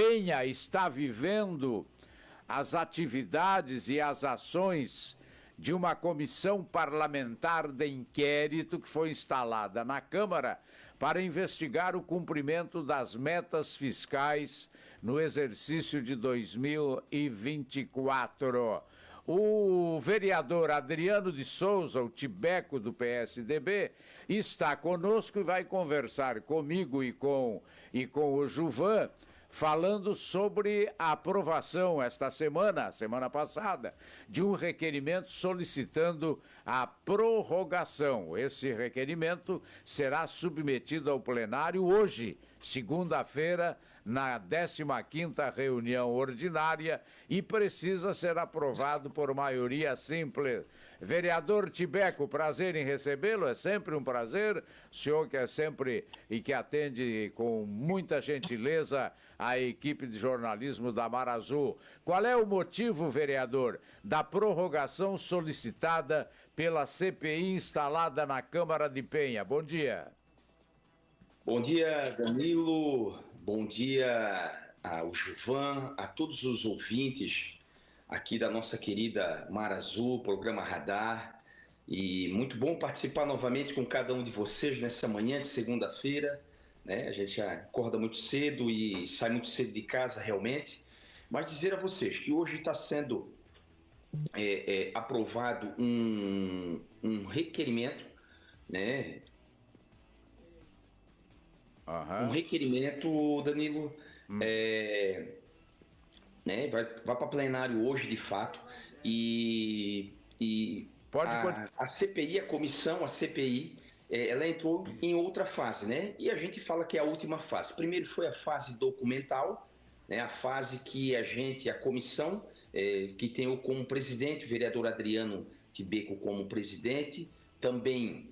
Penha está vivendo as atividades e as ações de uma comissão parlamentar de inquérito que foi instalada na Câmara para investigar o cumprimento das metas fiscais no exercício de 2024. O vereador Adriano de Souza, o Tibeco do PSDB, está conosco e vai conversar comigo e com o Juvan, falando sobre a aprovação esta semana passada, de um requerimento solicitando a prorrogação. Esse requerimento será submetido ao plenário hoje, segunda-feira, na 15ª reunião ordinária, e precisa ser aprovado por maioria simples. Vereador Tibeco, prazer em recebê-lo, é sempre um prazer. O senhor que é sempre e que atende com muita gentileza a equipe de jornalismo da Mar Azul. Qual é o motivo, vereador, da prorrogação solicitada pela CPI instalada na Câmara de Penha? Bom dia. Bom dia, Danilo. Bom dia ao Juvan, a todos os ouvintes aqui da nossa querida Mar Azul, programa Radar. E muito bom participar novamente com cada um de vocês nessa manhã de segunda-feira, né? A gente já acorda muito cedo e sai muito cedo de casa, realmente. Mas dizer a vocês que hoje está sendo aprovado um requerimento, né? Um requerimento, Danilo, né? Vai para plenário hoje, de fato, e a CPI, a comissão, a CPI, ela entrou em outra fase, né? E a gente fala que é a última fase. Primeiro foi a fase documental, né? A fase que a comissão, que tem como presidente o vereador Adriano Tibeco como presidente, também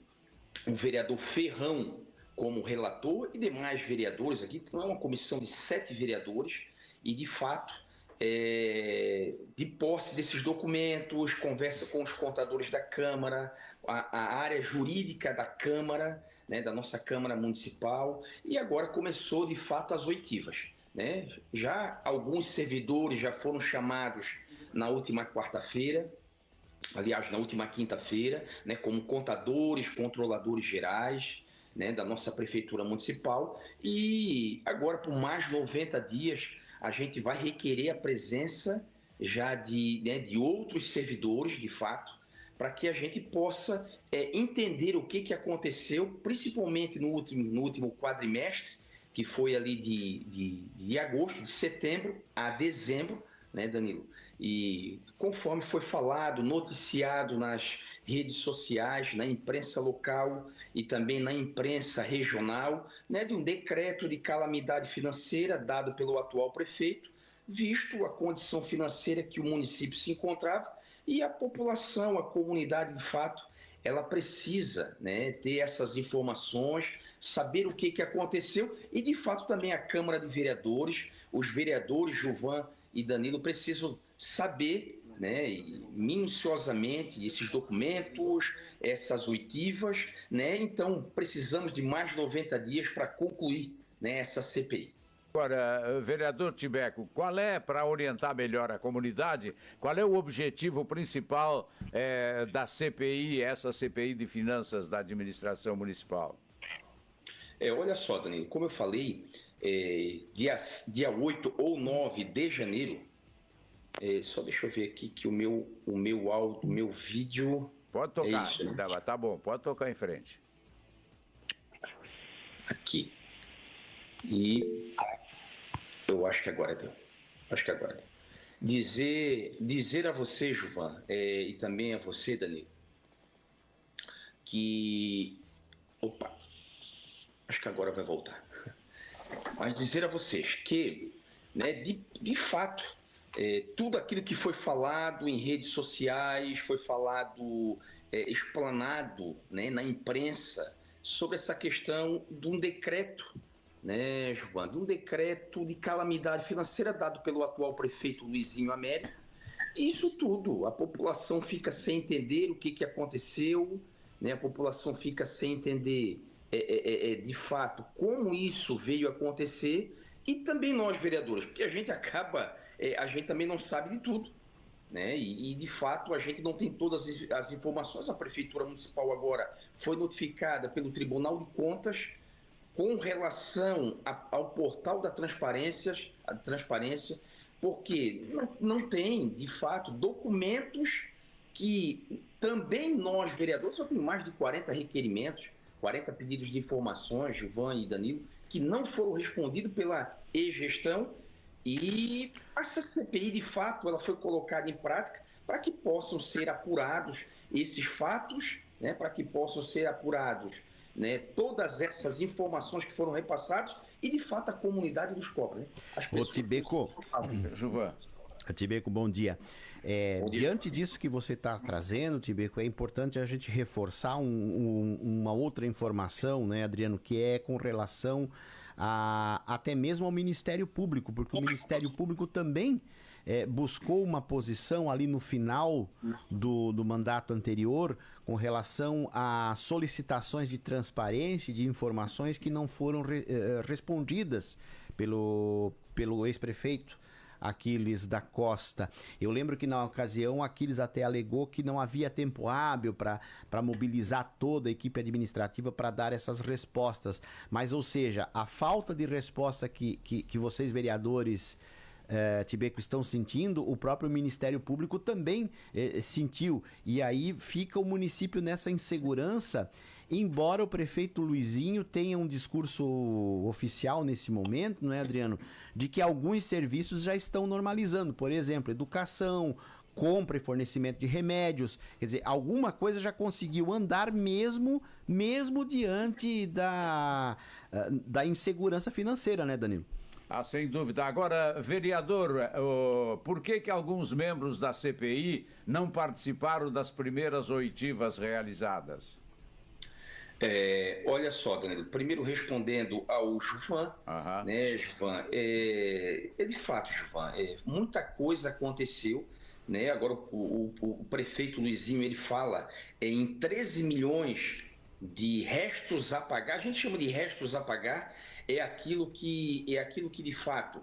o vereador Ferrão como relator e demais vereadores aqui. Então é uma comissão de 7 vereadores e, de fato, de posse desses documentos, conversa com os contadores da Câmara, a área jurídica da Câmara, né, da nossa Câmara Municipal, e agora começou, de fato, as oitivas, né? Já alguns servidores já foram chamados na última quarta-feira, aliás, na última quinta-feira, né, como contadores, controladores gerais, né, da nossa Prefeitura Municipal, e agora, por mais 90 dias, a gente vai requerer a presença já de outros servidores, de fato, para que a gente possa entender o que aconteceu, principalmente no último quadrimestre, que foi ali de agosto, de setembro a dezembro, né, Danilo? E conforme foi falado, noticiado nas redes sociais, na imprensa local e também na imprensa regional, né, de um decreto de calamidade financeira dado pelo atual prefeito, visto a condição financeira que o município se encontrava, e a população, a comunidade, de fato, ela precisa, né, ter essas informações, saber o que aconteceu, e de fato também a Câmara de Vereadores, os vereadores Juvan e Danilo precisam saber, né, minuciosamente esses documentos, essas oitivas, né? Então precisamos de mais 90 dias para concluir, né, essa CPI. Agora, vereador Tibeco, qual é, para orientar melhor a comunidade, qual é o objetivo principal da CPI, essa CPI de finanças da administração municipal? Olha só, Danilo, como eu falei, dia 8 ou 9 de janeiro, só deixa eu ver aqui que o meu áudio, o meu vídeo... Pode tocar, isso, né? Tá bom, pode tocar em frente. Aqui. E eu acho que agora deu. Dizer a você, Juvan, e também a você, Danilo, que... Opa, acho que agora vai voltar. Mas dizer a vocês que, né, de fato, tudo aquilo que foi falado em redes sociais, foi falado, explanado, né, na imprensa, sobre essa questão de um decreto, né, Juvan, de um decreto de calamidade financeira dado pelo atual prefeito Luizinho Américo. Isso tudo, a população fica sem entender o que aconteceu, né, a população fica sem entender de fato como isso veio acontecer, e também nós, vereadores, porque a gente a gente também não sabe de tudo, né? E de fato, a gente não tem todas as informações. A Prefeitura Municipal agora foi notificada pelo Tribunal de Contas com relação ao portal da transparência, porque não tem, de fato, documentos que também nós, vereadores, só tem mais de 40 requerimentos, 40 pedidos de informações, Gilvan e Danilo, que não foram respondidos pela e-gestão, e essa CPI, de fato, ela foi colocada em prática para que possam ser apurados esses fatos, né, para que possam ser apurados, né, todas essas informações que foram repassadas e, de fato, a comunidade nos cobra. Né? Ô, Tibeco, Gilvan. Tibeco, bom dia. Diante disso que você está trazendo, Tibeco, é importante a gente reforçar uma outra informação, né, Adriano, que é com relação até mesmo ao Ministério Público, porque o Ministério Público também buscou uma posição ali no final do mandato anterior com relação a solicitações de transparência, de informações que não foram respondidas pelo ex-prefeito Aquiles da Costa. Eu lembro que na ocasião Aquiles até alegou que não havia tempo hábil para mobilizar toda a equipe administrativa para dar essas respostas. Mas, ou seja, a falta de resposta que vocês, vereadores, Tibeco, estão sentindo, o próprio Ministério Público também sentiu. E aí fica o município nessa insegurança, embora o prefeito Luizinho tenha um discurso oficial nesse momento, não é, Adriano? De que alguns serviços já estão normalizando. Por exemplo, educação, compra e fornecimento de remédios. Quer dizer, alguma coisa já conseguiu andar mesmo diante da insegurança financeira, né, Danilo? Ah, sem dúvida. Agora, vereador, por que alguns membros da CPI não participaram das primeiras oitivas realizadas? Olha só, Danilo, primeiro respondendo ao Gilvan, né, Gilvan, de fato, Gilvan, muita coisa aconteceu, né? Agora o prefeito Luizinho, ele fala em 13 milhões de restos a pagar. A gente chama de restos a pagar, é aquilo que de fato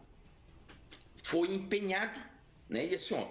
foi empenhado, né? E assim, ó,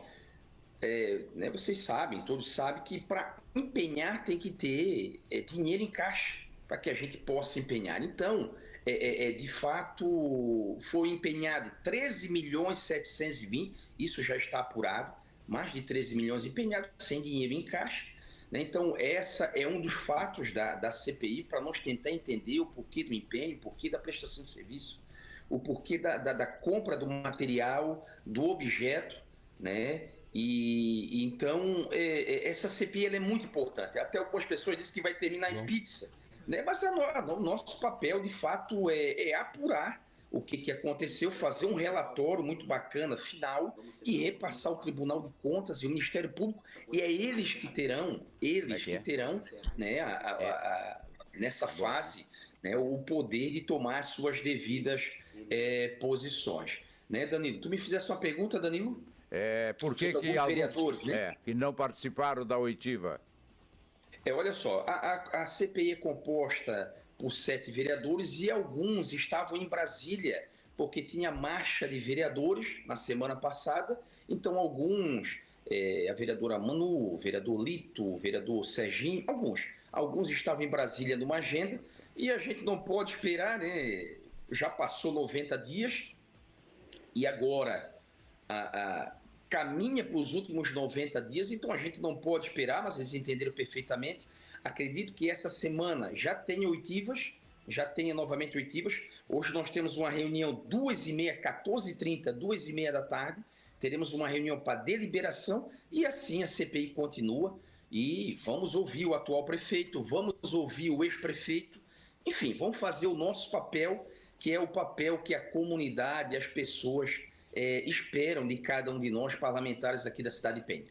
né, vocês sabem, todos sabem que para empenhar tem que ter dinheiro em caixa para que a gente possa empenhar. Então, de fato, foi empenhado 13 milhões 720, isso já está apurado, mais de 13 milhões empenhados sem dinheiro em caixa. Né? Então, essa é um dos fatos da CPI para nós tentar entender o porquê do empenho, o porquê da prestação de serviço, o porquê da compra do material, do objeto, né? E então, essa CPI ela é muito importante. Até algumas pessoas dizem que vai terminar em pizza. Né? Mas o nosso papel, de fato, é apurar o que aconteceu, fazer um relatório muito bacana, final, e repassar ao Tribunal de Contas e o Ministério Público. E é eles que terão, né, nessa fase, né, o poder de tomar as suas devidas posições. Né, Danilo? Tu me fizesse uma pergunta, Danilo? Por que alguns vereadores, né, que não participaram da oitiva? Olha só, a CPI é composta por 7 vereadores e alguns estavam em Brasília, porque tinha marcha de vereadores na semana passada. Então, alguns, a vereadora Manu, o vereador Lito, o vereador Serginho, alguns estavam em Brasília numa agenda, e a gente não pode esperar, né? Já passou 90 dias e agora caminha para os últimos 90 dias, então a gente não pode esperar, mas eles entenderam perfeitamente. Acredito que essa semana já tenha novamente oitivas. Hoje nós temos uma reunião 2h30, 14h30, 2h30 da tarde. Teremos uma reunião para deliberação e assim a CPI continua. E vamos ouvir o atual prefeito, vamos ouvir o ex-prefeito. Enfim, vamos fazer o nosso papel, que é o papel que a comunidade, as pessoas esperam de cada um de nós, parlamentares aqui da cidade de Penha.